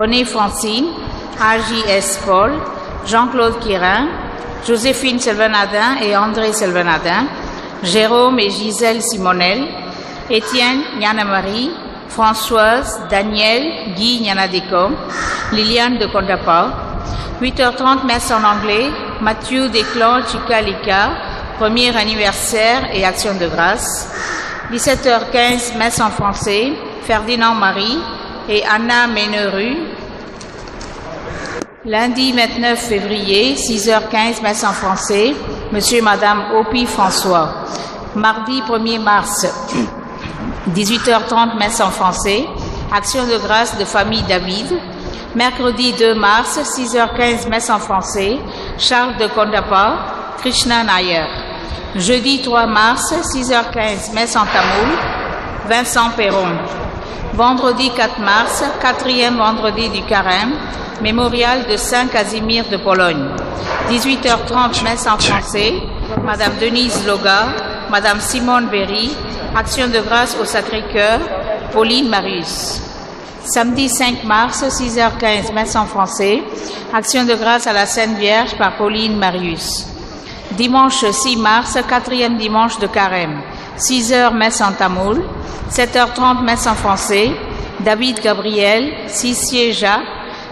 René Francine, R.J.S. Paul, Jean-Claude Quirin, Joséphine Selvanadin et André Selvanadin, Jérôme et Gisèle Simonel, Étienne Nyana-Marie, Françoise, Daniel, Guy Nyanadeko, Liliane de Kondapa. 8h30, messe en anglais, Mathieu Desclans Chikalika, premier anniversaire et action de grâce. 17h15, messe en français, Ferdinand Marie et Anna Méneru. Lundi 29 février, 6h15, messe en français, Monsieur et Madame Opi François. Mardi 1er mars, 18h30, messe en français, action de grâce de famille David. Mercredi 2 mars, 6h15, messe en français, Charles de Kondapa, Krishna Nair. Jeudi 3 mars, 6h15, messe en tamoul, Vincent Perron. Vendredi 4 mars, 4e vendredi du carême, mémorial de Saint Casimir de Pologne. 18h30, messe en français, Madame Denise Loga, Madame Simone Berry, action de grâce au Sacré-Cœur, Pauline Marius. Samedi 5 mars, 6h15, messe en français, action de grâce à la Sainte Vierge par Pauline Marius. Dimanche 6 mars, 4e dimanche de carême, 6h, messe en tamoul, 7h30, messe en français, David Gabriel, Sissier Jacques,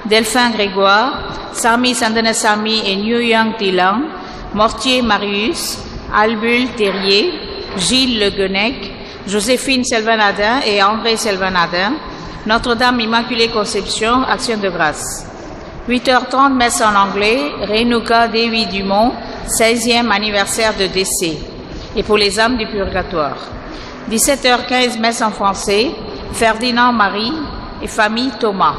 Delphin Grégoire, Sami Sandanasami et New Young Tilang, Mortier Marius, Albul Terrier, Gilles Le Guenec, Joséphine Selvanadin et André Selvanadin, Notre-Dame Immaculée Conception, action de grâce. 8h30, messe en anglais, Renuka Devi Dumont, 16e anniversaire de décès, et pour les âmes du purgatoire. 17h15, messe en français, Ferdinand Marie et famille Thomas.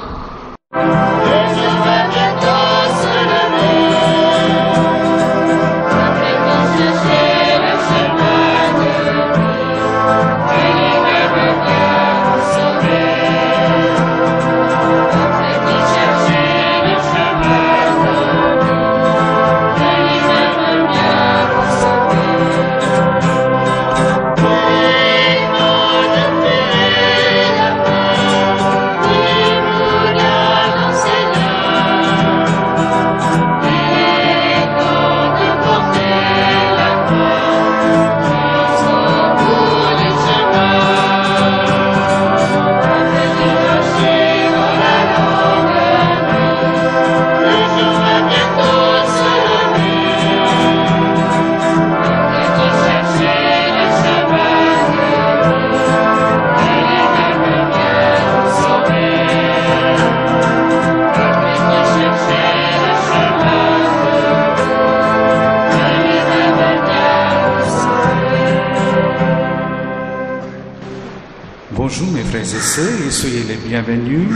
Bonjour mes frères et sœurs, et soyez les bienvenus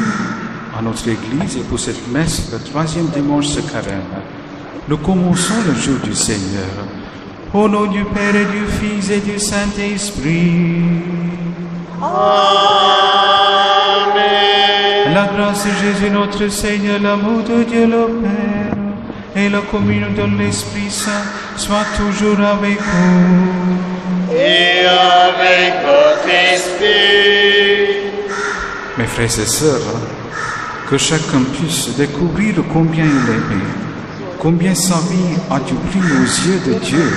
à notre église et pour cette messe, le 3e dimanche de carême. Nous commençons le jour du Seigneur. Au nom du Père et du Fils et du Saint-Esprit. Amen. La grâce de Jésus notre Seigneur, l'amour de Dieu le Père et la communion de l'Esprit Saint soit toujours avec vous. Et avec votre esprit. Mes frères et sœurs, que chacun puisse découvrir combien il est aimé, combien sa vie a du prix aux yeux de Dieu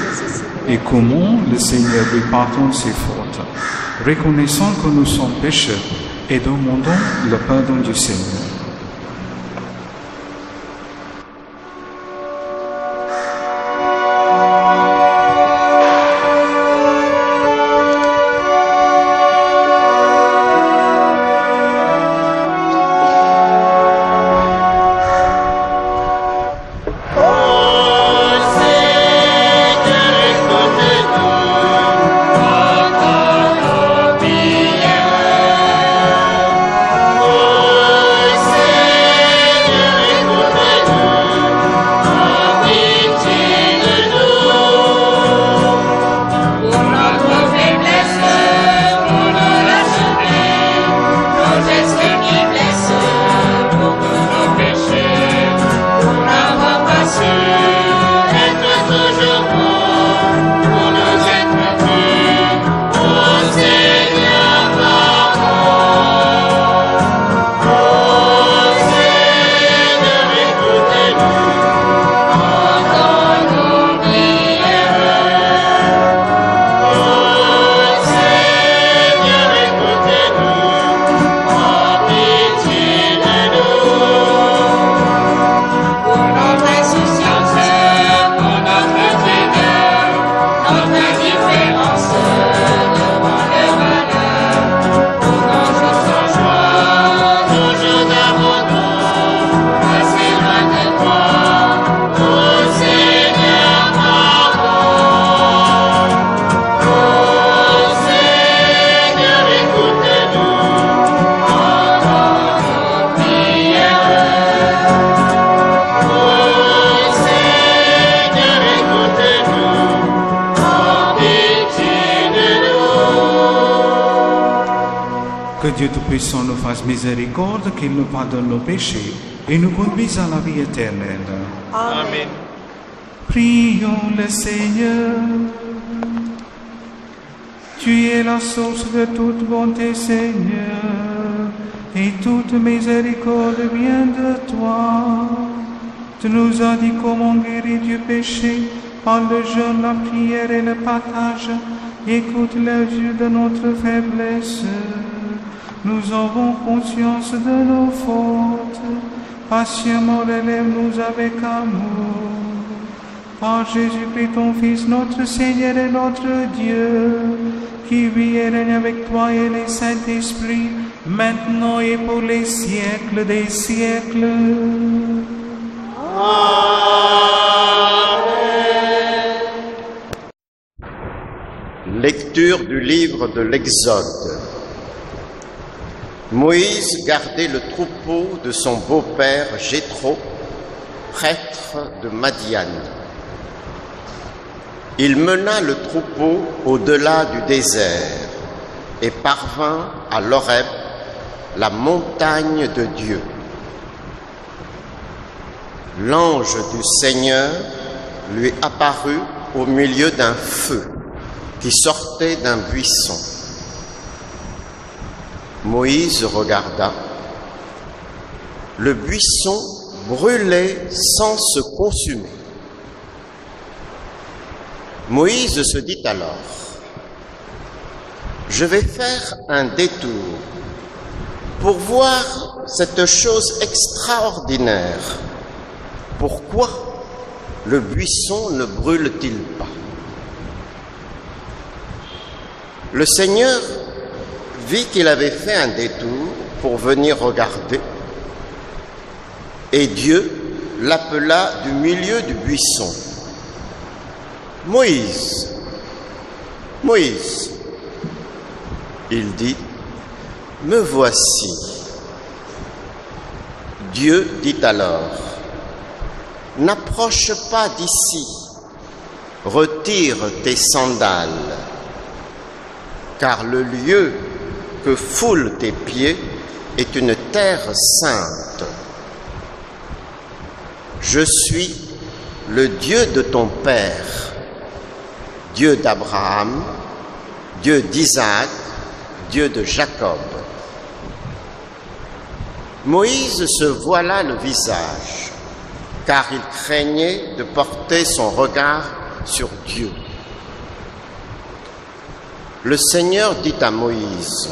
et comment le Seigneur lui pardonne ses fautes, reconnaissant que nous sommes pécheurs et demandons le pardon du Seigneur. Que Dieu Tout-Puissant nous fasse miséricorde, qu'il nous pardonne nos péchés et nous conduise à la vie éternelle. Amen. Prions le Seigneur. Tu es la source de toute bonté, Seigneur, et toute miséricorde vient de toi. Tu nous as dit comment guérir du péché par le jeûne, la prière et le partage. Écoute les yeux de notre faiblesse. Nous avons conscience de nos fautes. Patiemment relève-nous avec amour. Par Jésus-Christ, ton Fils, notre Seigneur et notre Dieu, qui vit et règne avec toi et le Saint-Esprit, maintenant et pour les siècles des siècles. Amen. Lecture du livre de l'Exode. Moïse gardait le troupeau de son beau-père Jéthro, prêtre de Madian. Il mena le troupeau au-delà du désert et parvint à l'Horeb, la montagne de Dieu. L'ange du Seigneur lui apparut au milieu d'un feu qui sortait d'un buisson. Moïse regarda. Le buisson brûlait sans se consumer. Moïse se dit alors: je vais faire un détour pour voir cette chose extraordinaire. Pourquoi le buisson ne brûle-t-il pas? Le Seigneur vit qu'il avait fait un détour pour venir regarder, et Dieu l'appela du milieu du buisson. Moïse, Moïse. Il dit: me voici. Dieu dit alors: n'approche pas d'ici, retire tes sandales, car le lieu que foulent tes pieds est une terre sainte. Je suis le Dieu de ton père, Dieu d'Abraham, Dieu d'Isaac, Dieu de Jacob. Moïse se voila le visage, car il craignait de porter son regard sur Dieu. Le Seigneur dit à Moïse: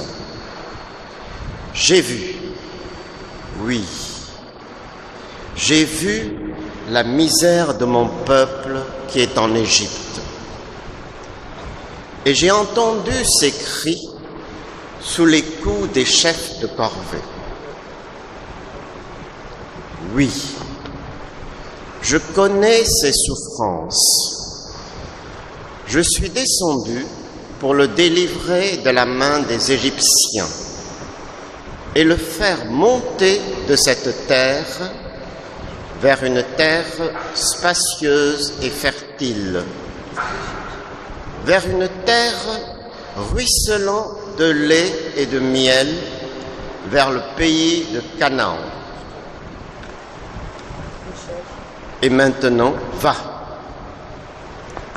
j'ai vu, oui, j'ai vu la misère de mon peuple qui est en Égypte. Et j'ai entendu ses cris sous les coups des chefs de corvée. Oui, je connais ses souffrances. Je suis descendu pour le délivrer de la main des Égyptiens et le faire monter de cette terre vers une terre spacieuse et fertile, vers une terre ruisselant de lait et de miel, vers le pays de Canaan. Et maintenant, va,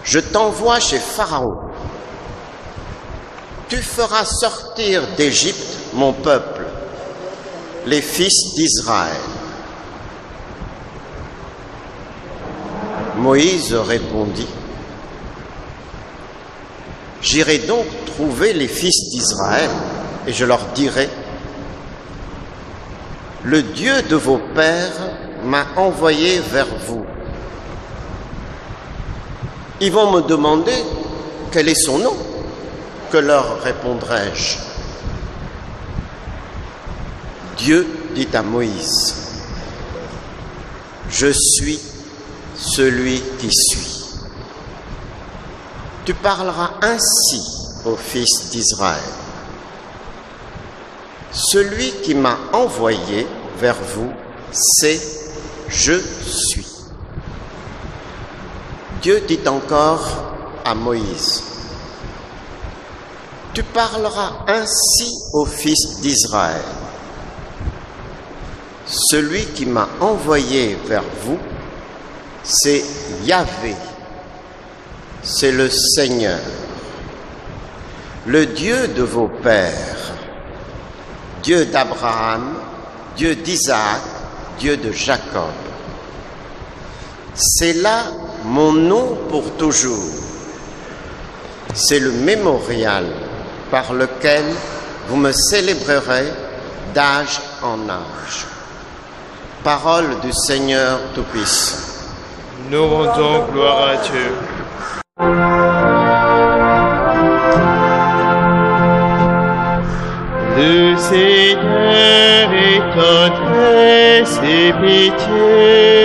je t'envoie chez Pharaon. Tu feras sortir d'Égypte mon peuple, les fils d'Israël. Moïse répondit: j'irai donc trouver les fils d'Israël et je leur dirai: le Dieu de vos pères m'a envoyé vers vous. Ils vont me demander quel est son nom. Que leur répondrai-je? Dieu dit à Moïse: je suis celui qui suis. Tu parleras ainsi aux fils d'Israël: celui qui m'a envoyé vers vous, c'est je suis. Dieu dit encore à Moïse: tu parleras ainsi aux fils d'Israël. Celui qui m'a envoyé vers vous, c'est Yahvé, c'est le Seigneur, le Dieu de vos pères, Dieu d'Abraham, Dieu d'Isaac, Dieu de Jacob. C'est là mon nom pour toujours. C'est le mémorial par lequel vous me célébrerez d'âge en âge. Parole du Seigneur Tout-Puissant. Nous rendons gloire à Dieu. Le Seigneur est tendresse et pitié.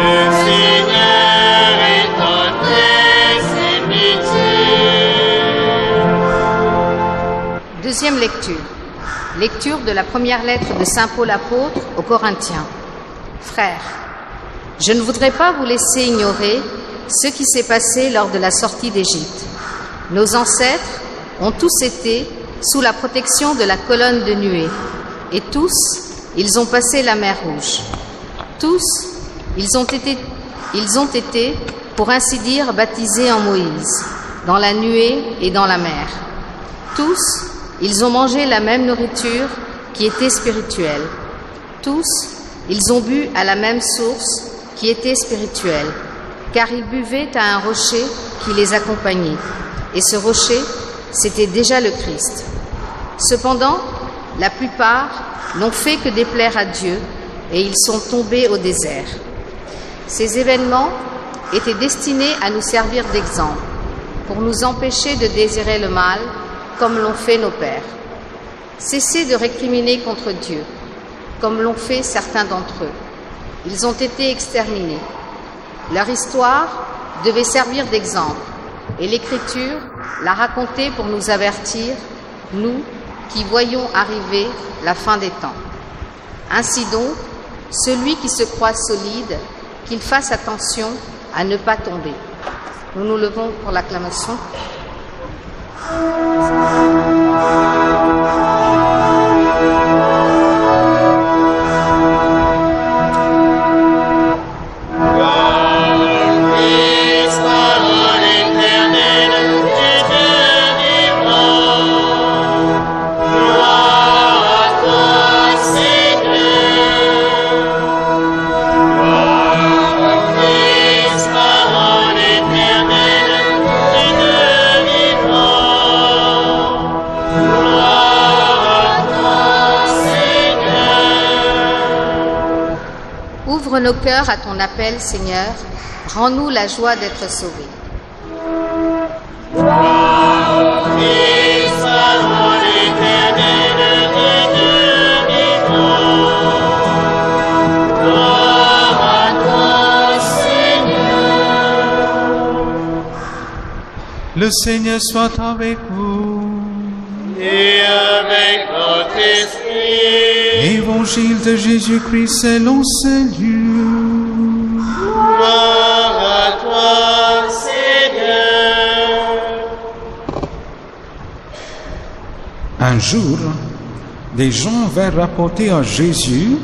Le Seigneur est tendresse et pitié. Deuxième lecture. Lecture de la première lettre de saint Paul apôtre aux Corinthiens. Frères, je ne voudrais pas vous laisser ignorer ce qui s'est passé lors de la sortie d'Égypte. Nos ancêtres ont tous été sous la protection de la colonne de nuée, et tous, ils ont passé la mer Rouge. Tous, ils ont été, pour ainsi dire, baptisés en Moïse, dans la nuée et dans la mer. Tous, ils ont mangé la même nourriture qui était spirituelle. Tous, ils ont bu à la même source qui était spirituelle, car ils buvaient à un rocher qui les accompagnait. Et ce rocher, c'était déjà le Christ. Cependant, la plupart n'ont fait que déplaire à Dieu et ils sont tombés au désert. Ces événements étaient destinés à nous servir d'exemple, pour nous empêcher de désirer le mal, comme l'ont fait nos pères. Cessez de récriminer contre Dieu, comme l'ont fait certains d'entre eux. Ils ont été exterminés. Leur histoire devait servir d'exemple, et l'Écriture l'a racontée pour nous avertir, nous qui voyons arriver la fin des temps. Ainsi donc, celui qui se croit solide, qu'il fasse attention à ne pas tomber. Nous nous levons pour l'acclamation. Ouvre nos cœurs à ton appel, Seigneur. Rends-nous la joie d'être sauvés. Le Seigneur soit avec vous. Et avec votre esprit. Évangile de Jésus-Christ selon Dieu. Gloire à toi, Seigneur. Un jour, des gens vinrent rapporter à Jésus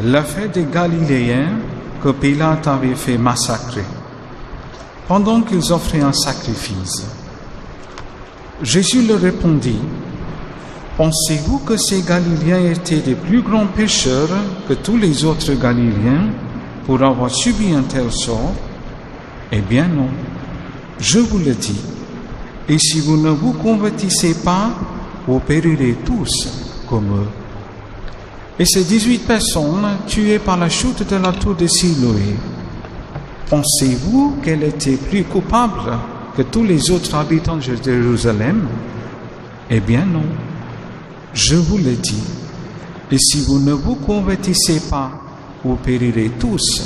l'affaire des Galiléens que Pilate avait fait massacrer, pendant qu'ils offraient un sacrifice. Jésus leur répondit: Pensez-vous que ces Galiléens étaient des plus grands pécheurs que tous les autres Galiléens pour avoir subi un tel sort? Eh bien non, je vous le dis. Et si vous ne vous convertissez pas, vous périrez tous comme eux. Et ces 18 personnes tuées par la chute de la tour de Siloé, pensez-vous qu'elles étaient plus coupables que tous les autres habitants de Jérusalem? Eh bien non, je vous le dis. Et si vous ne vous convertissez pas, vous périrez tous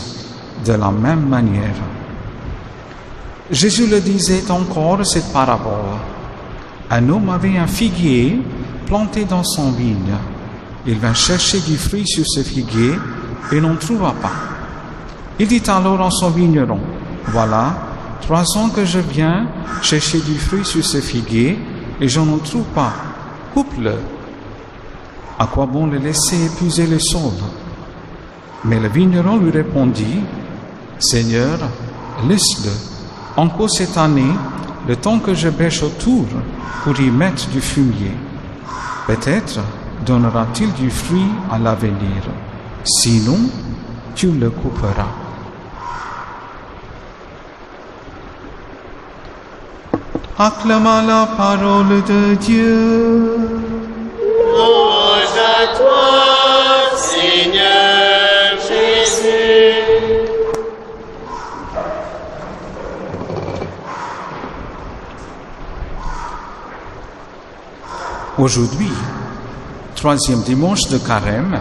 de la même manière. Jésus le disait encore cette parabole. Un homme avait un figuier planté dans son vigne. Il vint chercher du fruit sur ce figuier et n'en trouva pas. Il dit alors à son vigneron: Voilà, 3 ans que je viens chercher du fruit sur ce figuier et je n'en trouve pas. Coupe-le. À quoi bon le laisser épuiser le sol? Mais le vigneron lui répondit: Seigneur, laisse-le. Encore cette année, le temps que je bêche autour pour y mettre du fumier. Peut-être donnera-t-il du fruit à l'avenir. Sinon, tu le couperas. Acclama la parole de Dieu. Louange à toi, Seigneur Jésus. Aujourd'hui, 3e dimanche de Carême,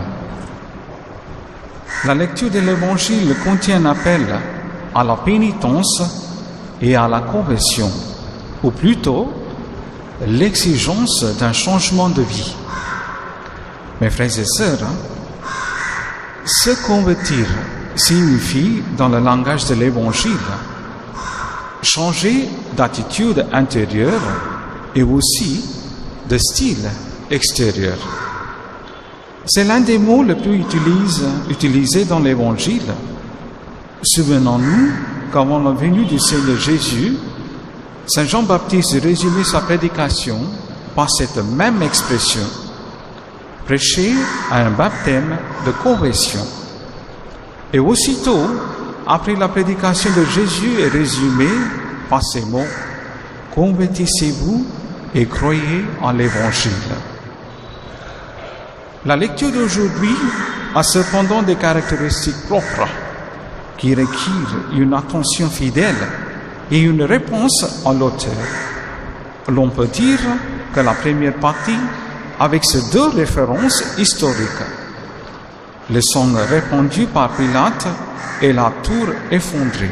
la lecture de l'Évangile contient un appel à la pénitence et à la conversion, ou plutôt l'exigence d'un changement de vie. Mes frères et sœurs, se convertir signifie, dans le langage de l'Évangile, changer d'attitude intérieure et aussi de style extérieur. C'est l'un des mots les plus utilisés dans l'Évangile. Souvenons-nous qu'avant la venue du Seigneur Jésus, Saint Jean-Baptiste résumait sa prédication par cette même expression: prêcher à un baptême de conversion. Et aussitôt, après la prédication de Jésus est résumée par ces mots: convertissez-vous et croyez en l'Évangile. La lecture d'aujourd'hui a cependant des caractéristiques propres qui requièrent une attention fidèle et une réponse à l'auteur. L'on peut dire que la première partie, avec ces 2 références historiques, le sang répandu par Pilate et la tour effondrée,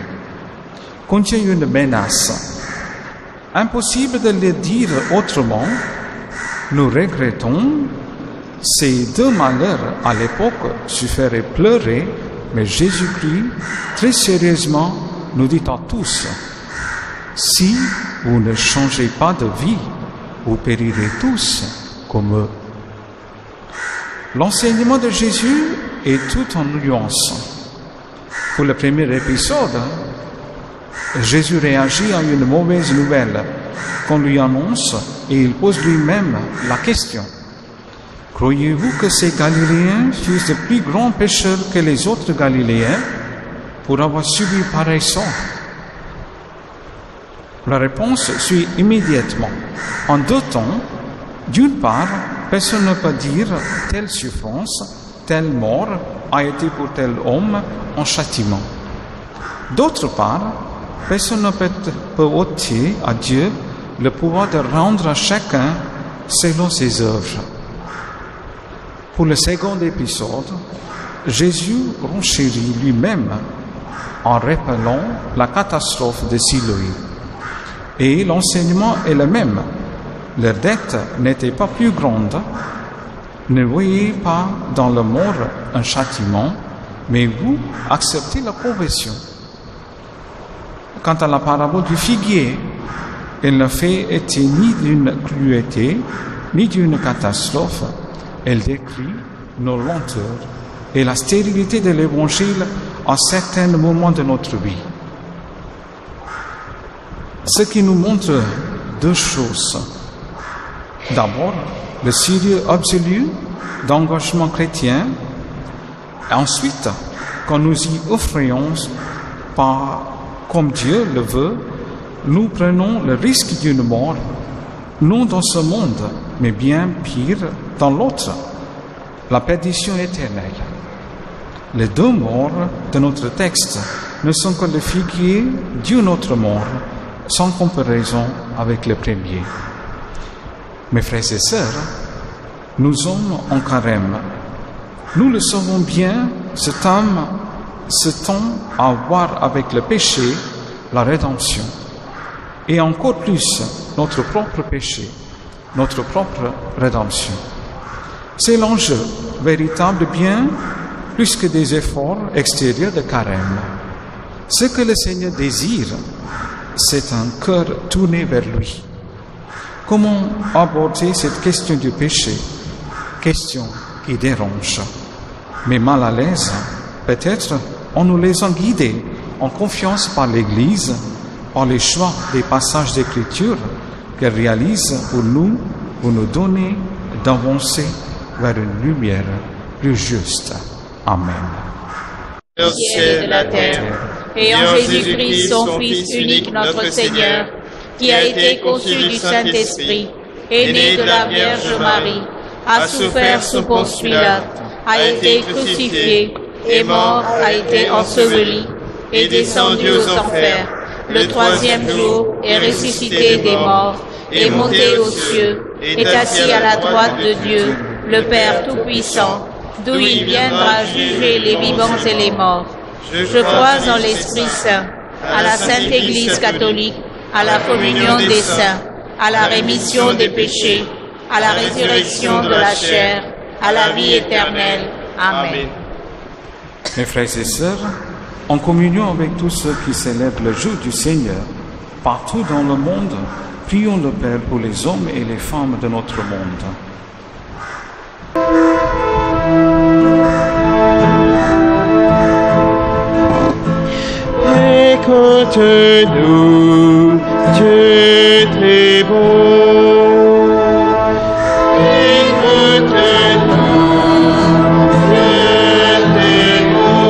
contient une menace. Impossible de le dire autrement, nous regrettons ces 2 malheurs à l'époque se feraient pleurer, mais Jésus-Christ, très sérieusement, nous dit à tous: si vous ne changez pas de vie, vous périrez tous comme eux. L'enseignement de Jésus est tout en nuances. Pour le premier épisode, Jésus réagit à une mauvaise nouvelle qu'on lui annonce et il pose lui-même la question. Croyez-vous que ces Galiléens fussent de plus grands pécheurs que les autres Galiléens pour avoir subi pareil sort? La réponse suit immédiatement. En deux temps, d'une part, personne ne peut dire telle souffrance, telle mort a été pour tel homme en châtiment. D'autre part, personne ne peut ôter à Dieu le pouvoir de rendre à chacun selon ses œuvres. Pour le second épisode, Jésus renchérit lui-même en rappelant la catastrophe de Siloé. Et l'enseignement est le même. Leur dette n'était pas plus grande. Ne voyez pas dans le mort un châtiment, mais vous acceptez la conversion. Quant à la parabole du figuier, elle ne fait été ni d'une cruauté, ni d'une catastrophe. Elle décrit nos lenteurs et la stérilité de l'Évangile à certains moments de notre vie. Ce qui nous montre deux choses. D'abord, le sérieux absolu d'engagement chrétien. Et ensuite, quand nous y offrions comme Dieu le veut, nous prenons le risque d'une mort, non dans ce monde, mais bien pire, dans l'autre, la perdition éternelle. Les deux morts de notre texte ne sont que le figuier d'une autre mort, sans comparaison avec le premier. Mes frères et sœurs, nous sommes en carême. Nous le savons bien, ce temps à voir avec le péché, la rédemption. Et encore plus, notre propre péché, notre propre rédemption. C'est l'enjeu véritable bien plus que des efforts extérieurs de carême. Ce que le Seigneur désire, c'est un cœur tourné vers lui. Comment aborder cette question du péché? Question qui dérange, mais mal à l'aise, peut-être en nous laissant guider en confiance par l'Église, par les choix des passages d'Écriture qu'elle réalise pour nous donner d'avancer vers une lumière plus juste. Amen. Au ciel et de la terre, et en Jésus-Christ, son Fils unique, notre Seigneur, qui a été conçu du Saint-Esprit, est né de la Vierge Marie, a souffert sous Ponce Pilate, a été crucifié, est mort, a été enseveli, est descendu aux enfers. Le troisième jour est ressuscité des morts, est monté aux cieux, est assis à la droite de Dieu, le Père Tout-Puissant, d'où il viendra juger les vivants et les morts. Je crois en l'Esprit Saint, à la Sainte Église catholique, à la communion des saints, à la rémission des péchés, à la résurrection de la chair, à la vie éternelle. Amen. Mes frères et sœurs, en communion avec tous ceux qui célèbrent le jour du Seigneur, partout dans le monde, prions le Père pour les hommes et les femmes de notre monde. Écoute-nous, Dieu très bon. Écoute-nous, Dieu très bon.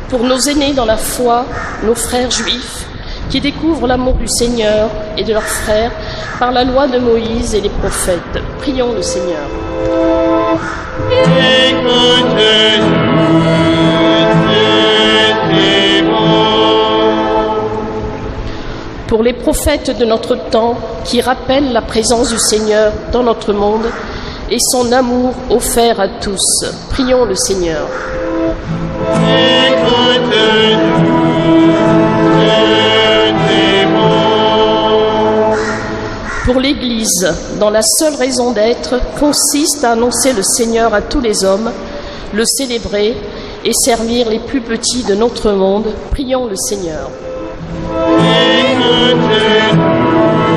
Pour nos aînés dans la foi, nos frères juifs, qui découvrent l'amour du Seigneur et de leurs frères par la loi de Moïse et les prophètes, prions le Seigneur. Écoute-nous. Pour les prophètes de notre temps qui rappellent la présence du Seigneur dans notre monde et son amour offert à tous, prions le Seigneur. Pour l'Église, dont la seule raison d'être consiste à annoncer le Seigneur à tous les hommes, le célébrer et servir les plus petits de notre monde, prions le Seigneur. Écoute-nous.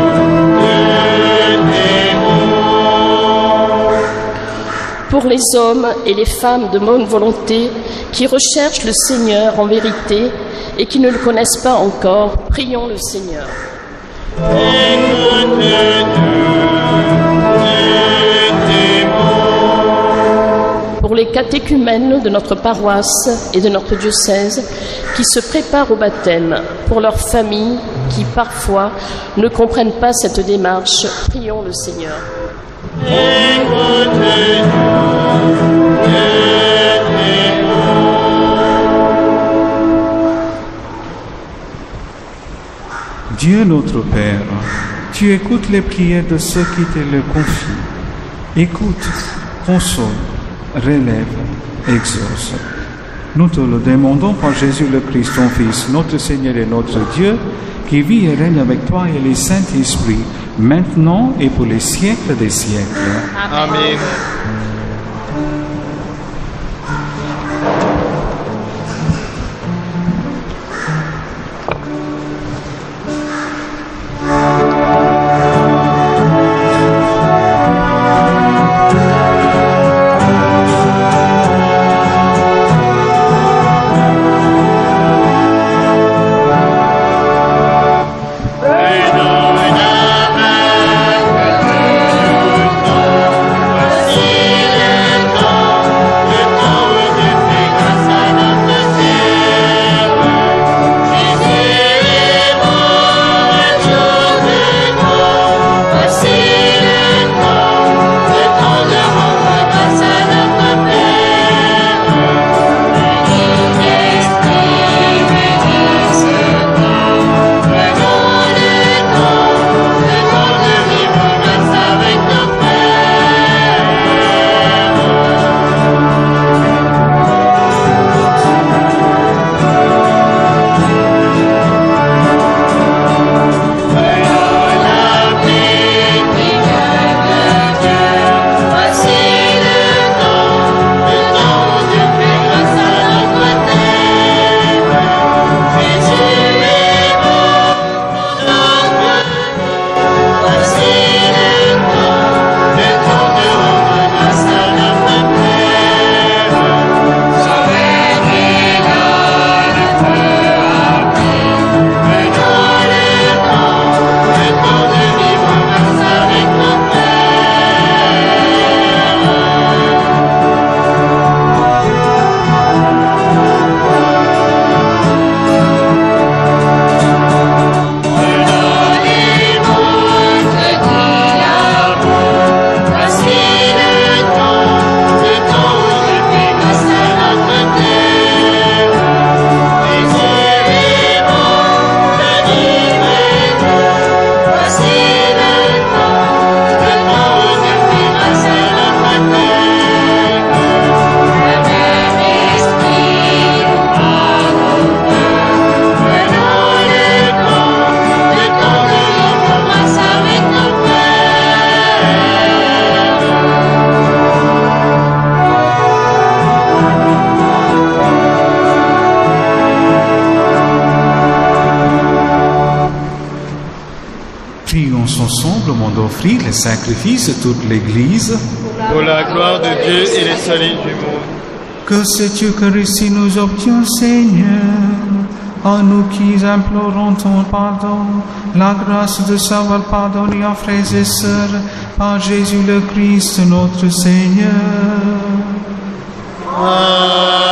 pour les hommes et les femmes de bonne volonté qui recherchent le Seigneur en vérité et qui ne le connaissent pas encore, prions le Seigneur. Pour les catéchumènes de notre paroisse et de notre diocèse qui se préparent au baptême, pour leurs familles qui parfois ne comprennent pas cette démarche, prions le Seigneur. Dieu notre Père, tu écoutes les prières de ceux qui te le confient. Écoute, console, relève, exauce. Nous te le demandons par Jésus le Christ, ton Fils, notre Seigneur et notre Dieu, qui vit et règne avec toi et le Saint-Esprit, maintenant et pour les siècles des siècles. Amen. D'offrir le sacrifice de toute l'Église Pour la gloire de Dieu et le salut du monde. Que cette Eucharistie nous obtient, Seigneur, à nous qui implorons ton pardon, la grâce de savoir pardonner à frères et sœurs par Jésus le Christ, notre Seigneur. Amen.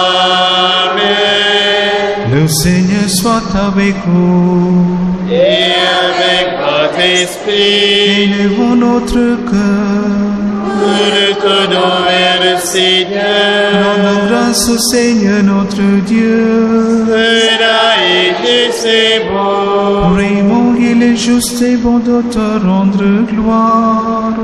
Le Seigneur soit avec vous. Et avec votre esprit, élevons notre cœur. nous te donnons vers le Seigneur. Rendons grâce au Seigneur notre Dieu. Cela est juste et bon. Prions, il est juste et bon de te rendre gloire,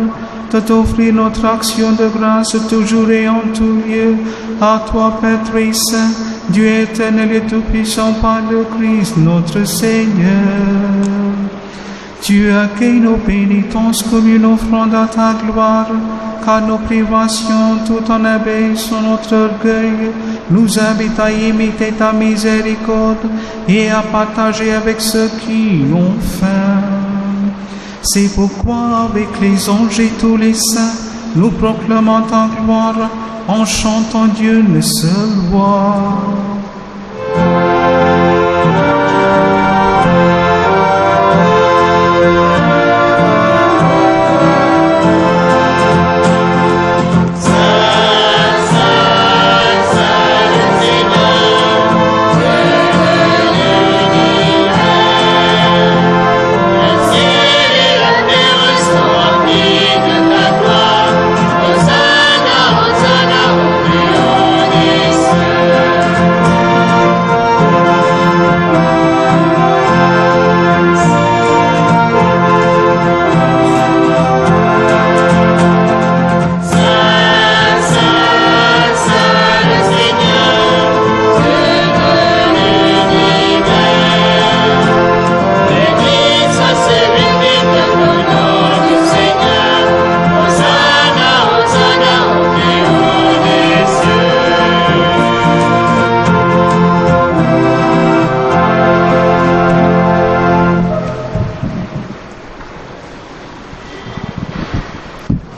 de t'offrir notre action de grâce toujours et en tout lieu. À toi, Père très saint, Dieu éternel et tout-puissant par le Christ notre Seigneur. Tu accueilles nos pénitences comme une offrande à ta gloire, car nos privations, tout en abaissant notre orgueil, nous invitent à imiter ta miséricorde et à partager avec ceux qui ont faim. C'est pourquoi, avec les anges et tous les saints, nous proclamons ta gloire en chantant Dieu le seul roi.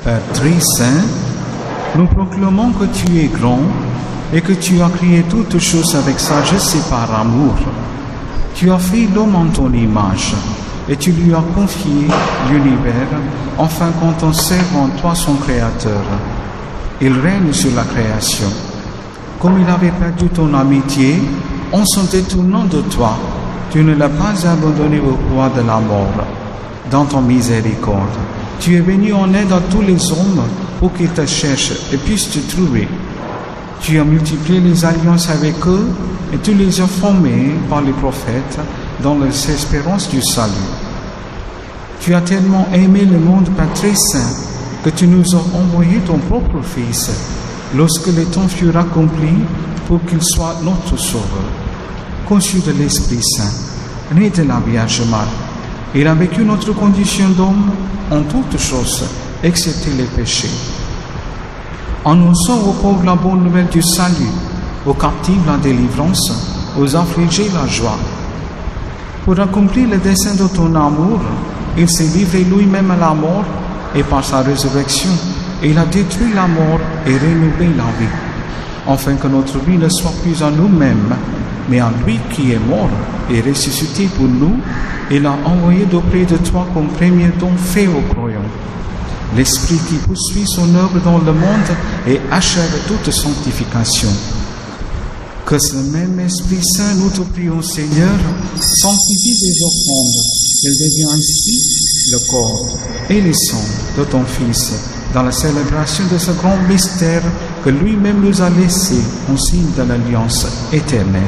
Père très saint, nous proclamons que tu es grand et que tu as créé toutes choses avec sagesse et par amour. Tu as fait l'homme en ton image et tu lui as confié l'univers, enfin qu'en en servant toi son créateur. Il règne sur la création. Comme il avait perdu ton amitié, en se détournant de toi, tu ne l'as pas abandonné au roi de la mort. Dans ton miséricorde, tu es venu en aide à tous les hommes pour qu'ils te cherchent et puissent te trouver. Tu as multiplié les alliances avec eux et tu les as formés par les prophètes dans les espérances du salut. Tu as tellement aimé le monde, Père très saint, que tu nous as envoyé ton propre Fils lorsque le temps fut accompli pour qu'il soit notre Sauveur. Conçu de l'Esprit Saint, né de la Vierge Marie, il a vécu notre condition d'homme en toutes choses, excepté les péchés. Annonçons aux pauvres la bonne nouvelle du salut, aux captifs la délivrance, aux affligés la joie. Pour accomplir le dessein de ton amour, il s'est livré lui-même à la mort et par sa résurrection, il a détruit la mort et renouvelé la vie, afin que notre vie ne soit plus en nous-mêmes, mais en lui qui est mort et ressuscité pour nous, il a envoyé d'auprès de toi comme premier don fait aux croyants. L'Esprit qui poursuit son œuvre dans le monde et achève toute sanctification. Que ce même Esprit Saint, nous te prions, Seigneur, sanctifie des offrandes, qu'elle devienne ainsi le corps et le sang de ton Fils, dans la célébration de ce grand mystère que lui-même nous a laissé en signe de l'alliance éternelle.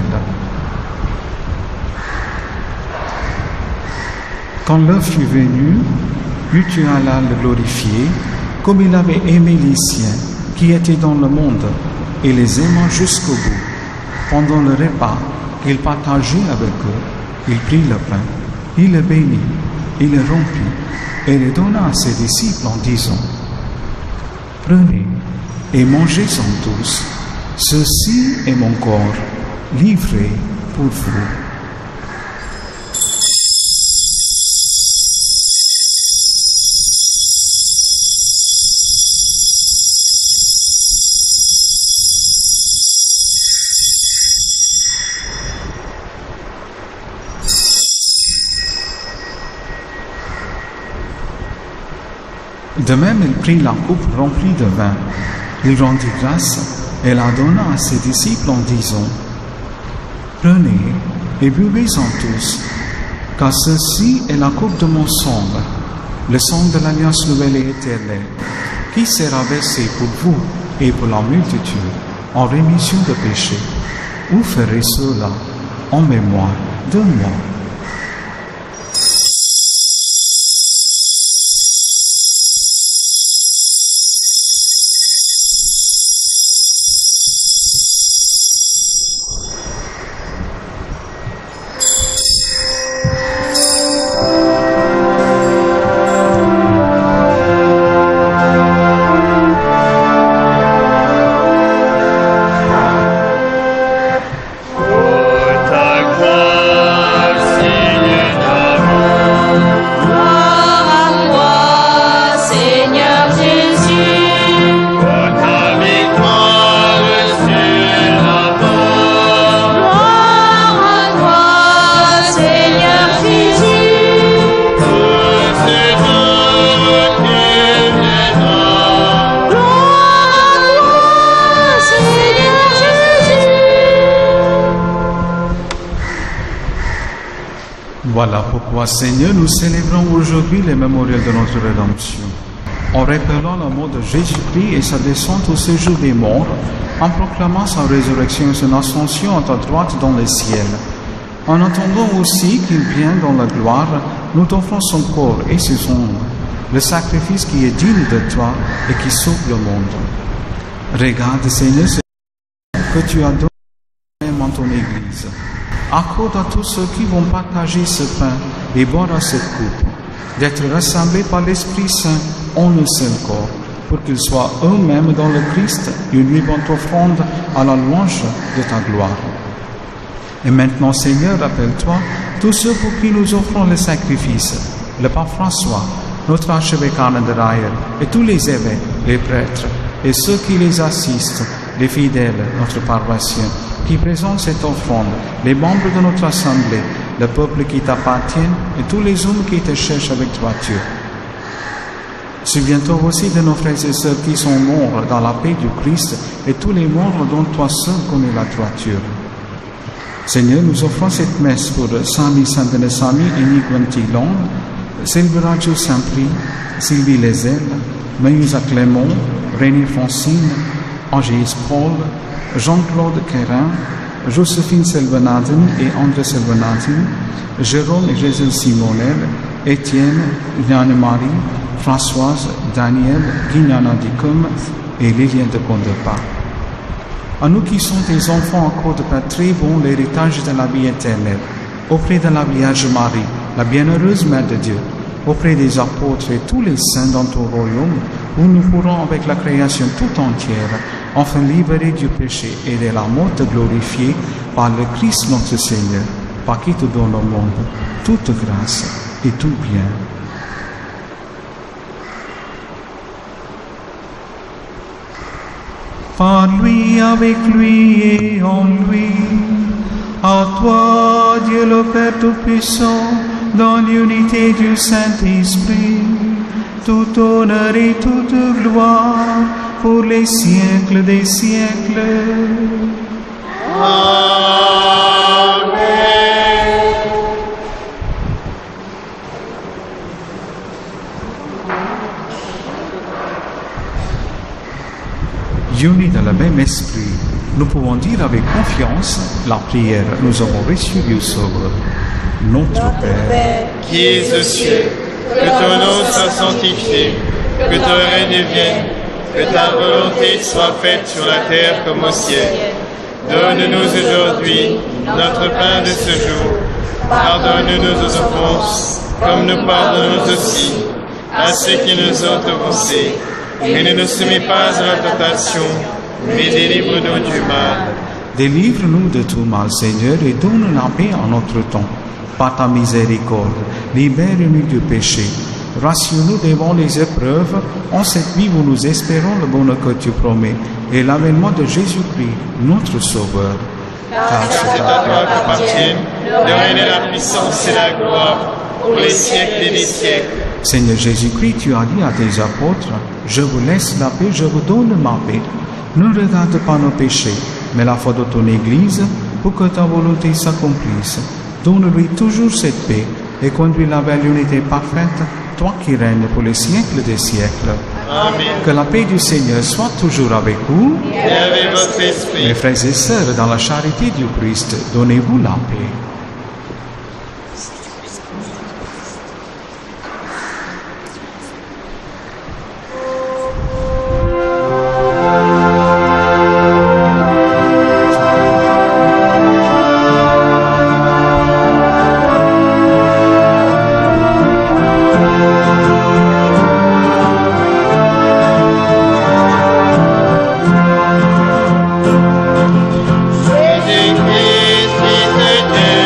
Quand l'heure fut venue, puis tu allas le glorifier, comme il avait aimé les siens qui étaient dans le monde, et les aimant jusqu'au bout. Pendant le repas qu'il partageait avec eux, il prit le pain, il le bénit, il le rompit, et le donna à ses disciples en disant: Prenez et mangez-en tous, ceci est mon corps, livré pour vous. De même, il prit la coupe remplie de vin. Il rendit grâce et la donna à ses disciples en disant: Prenez et buvez-en tous, car ceci est la coupe de mon sang, le sang de l'alliance nouvelle et éternelle, qui sera versé pour vous et pour la multitude en rémission de péchés. Vous ferez cela en mémoire de moi. Ta grâce Voilà pourquoi, Seigneur, nous célébrons aujourd'hui le mémorial de notre rédemption, en rappelant la mort de Jésus-Christ et sa descente au séjour des morts, en proclamant sa résurrection et son ascension à ta droite dans le ciel. En attendant aussi qu'il vienne dans la gloire, nous t'offrons son corps et ses ongles, le sacrifice qui est digne de toi et qui sauve le monde. Regarde, Seigneur, ce que tu as donné à ton Église. Accorde à tous ceux qui vont partager ce pain et boire à cette coupe, d'être rassemblés par l'Esprit Saint en un seul corps, pour qu'ils soient eux-mêmes dans le Christ une vivante offrande à la louange de ta gloire. Et maintenant, Seigneur, rappelle-toi tous ceux pour qui nous offrons le sacrifice, le pape François, notre archevêque Arne de Rayer, et tous les évêques, les prêtres, et ceux qui les assistent, les fidèles, notre paroissien, qui présentent cette offrande, les membres de notre assemblée, le peuple qui t'appartient, et tous les hommes qui te cherchent avec droiture. Souviens-toi aussi de nos frères et sœurs qui sont morts dans la paix du Christ, et tous les morts dont toi seul connais la droiture. Seigneur, nous offrons cette messe pour Sami Sandenesami et Niguantilon, Silveraggio Saint-Prix, Sylvie Lézel, Mayusa Clément, René Francine, Angélis Paul, Jean-Claude Quérin, Joséphine Selvenaden et André Selvenaden, Jérôme et Gisèle Simonel, Étienne, Yann-Marie, Françoise, Daniel, Guignana Dicum et Liliane de Condepas. À nous qui sommes tes enfants, accorde par très bon l'héritage de la vie éternelle, auprès de la Vierge Marie, la bienheureuse Mère de Dieu, auprès des apôtres et tous les saints dans ton royaume, où nous pourrons avec la création tout entière, enfin libérés du péché et de la mort te glorifier par le Christ notre Seigneur, par qui te donne au monde toute grâce et tout bien. Par lui, avec lui et en lui, à toi, Dieu le Père Tout-Puissant, dans l'unité du Saint-Esprit, tout honneur et toute gloire pour les siècles des siècles. Amen. Unis dans le même esprit, nous pouvons dire avec confiance la prière que nous avons reçue du Sauveur. Notre Père, Qui es aux cieux, que ton nom soit sanctifié, que ton règne vienne, que ta volonté soit faite sur la terre comme au ciel. Donne-nous aujourd'hui notre pain de ce jour. Pardonne-nous nos offenses, comme nous pardonnons aussi à ceux qui nous ont offensés. Et ne nous soumets pas à la tentation, mais délivre-nous du mal. délivre-nous de tout mal, Seigneur, et donne la paix en notre temps. Par ta miséricorde, libère-nous du péché. Rassure-nous devant les épreuves, en cette vie où nous espérons le bonheur que tu promets, et l'avènement de Jésus-Christ, notre Sauveur. Car C'est à toi qu'appartiennent le règne et la puissance et la gloire pour les siècles et les siècles. Seigneur Jésus-Christ, tu as dit à tes apôtres, « Je vous laisse la paix, je vous donne ma paix. Ne regarde pas nos péchés, mais la foi de ton Église, pour que ta volonté s'accomplisse. Donne-lui toujours cette paix et conduis-la vers l'unité parfaite, toi qui règnes pour les siècles des siècles. » Amen. Que la paix du Seigneur soit toujours avec vous. Et avec votre esprit. Mes frères et sœurs, dans la charité du Christ, donnez-vous la paix. Jésus-Christ, Fils de Dieu,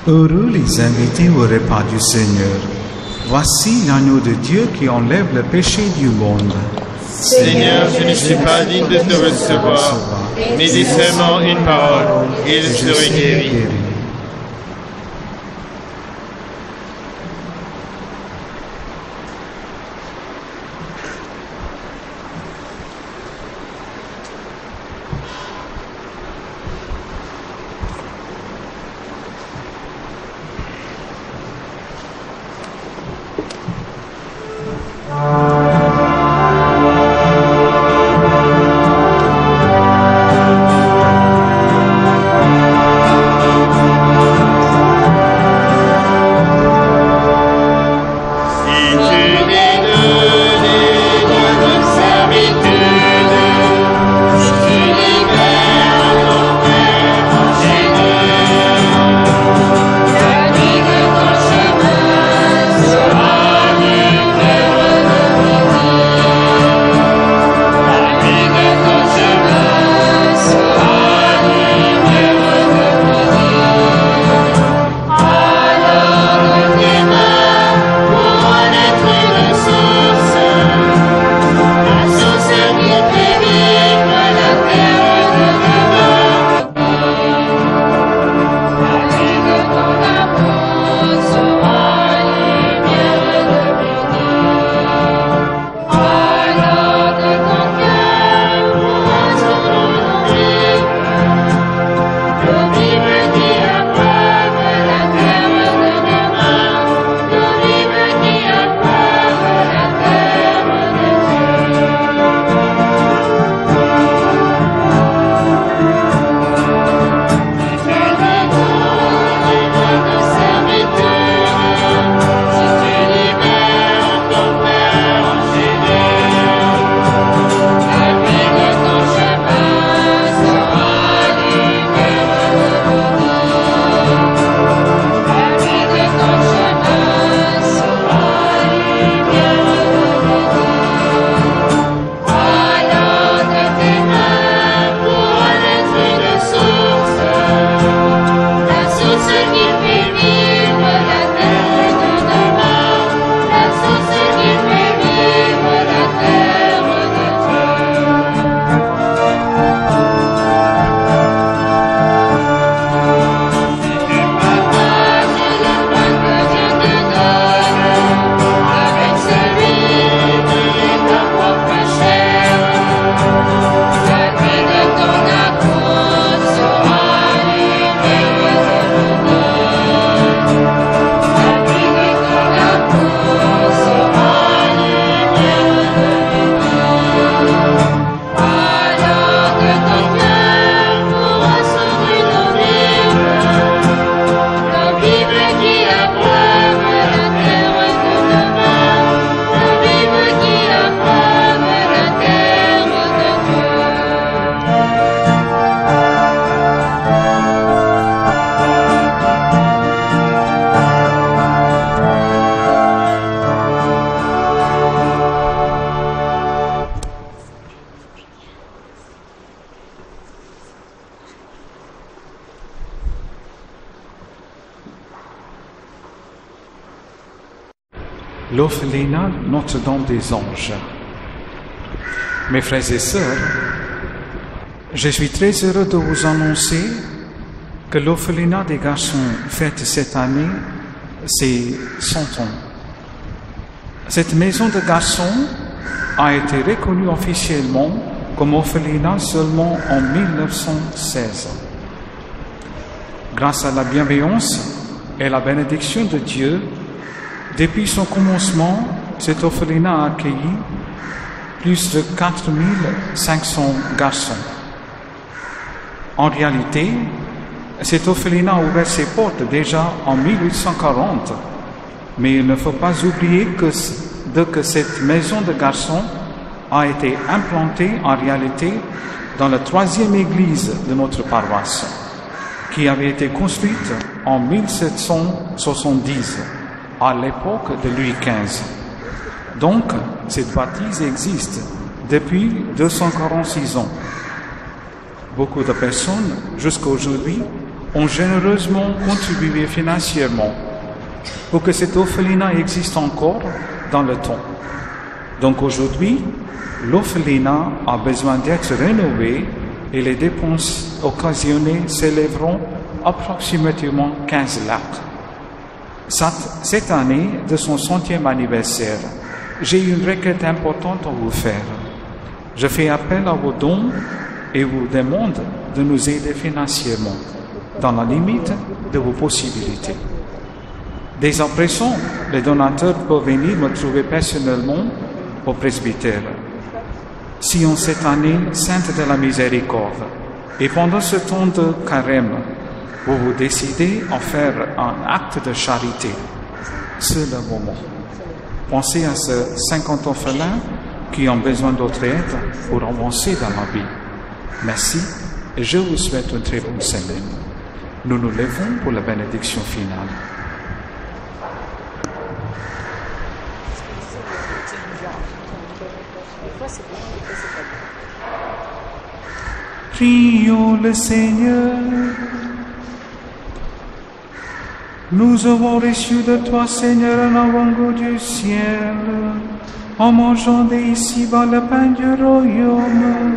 Heureux les invités au repas du Seigneur. Voici l'agneau de Dieu qui enlève le péché du monde. Seigneur, je ne suis pas digne de te recevoir, mais dis seulement une parole, et je serai guéri. L'orphelinat Notre-Dame des Anges. Mes frères et sœurs, je suis très heureux de vous annoncer que l'orphelinat des garçons fête cette année ses 100 ans. Cette maison de garçons a été reconnue officiellement comme orphelinat seulement en 1916. Grâce à la bienveillance et la bénédiction de Dieu, depuis son commencement, cet orphelinat a accueilli plus de 4500 garçons. En réalité, cet orphelinat a ouvert ses portes déjà en 1840, mais il ne faut pas oublier que cette maison de garçons a été implantée en réalité dans la 3e église de notre paroisse, qui avait été construite en 1770, à l'époque de Louis XV. Donc, cette bâtisse existe depuis 246 ans. Beaucoup de personnes, jusqu'à aujourd'hui, ont généreusement contribué financièrement pour que cet orphelinat existe encore dans le temps. Donc aujourd'hui, l'orphelinat a besoin d'être rénové et les dépenses occasionnées s'élèveront approximativement 15 lakhs. Cette année, de son 100e anniversaire, j'ai une requête importante à vous faire. Je fais appel à vos dons et vous demande de nous aider financièrement, dans la limite de vos possibilités. Dès à présent, les donateurs peuvent venir me trouver personnellement au presbytère. Si en cette année sainte de la miséricorde, et pendant ce temps de carême, vous vous décidez à faire un acte de charité, c'est le moment. Pensez à ces 50 orphelins qui ont besoin d'autre aide pour avancer dans la vie. Merci et je vous souhaite une très bonne semaine. Nous nous levons pour la bénédiction finale. Prions le Seigneur. Nous avons reçu de toi, Seigneur, un avant-goût du ciel, en mangeant d'ici-bas le pain du royaume.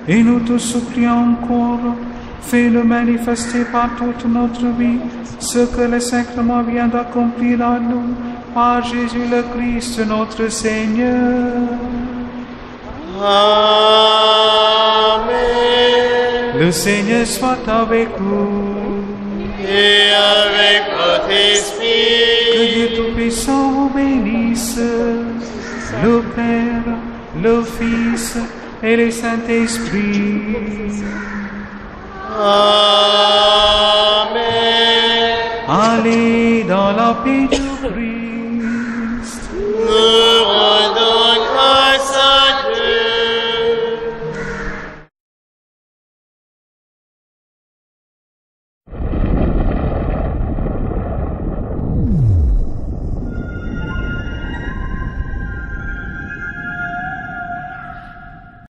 Et nous te supplions encore, fais-le manifester par toute notre vie, ce que le sacrement vient d'accomplir à nous, par Jésus le Christ, notre Seigneur. Amen. Le Seigneur soit avec vous. Et avec votre esprit. Que Dieu Tout-Puissant vous bénisse, le Père, le Fils et le Saint-Esprit. Amen. Allez dans la paix de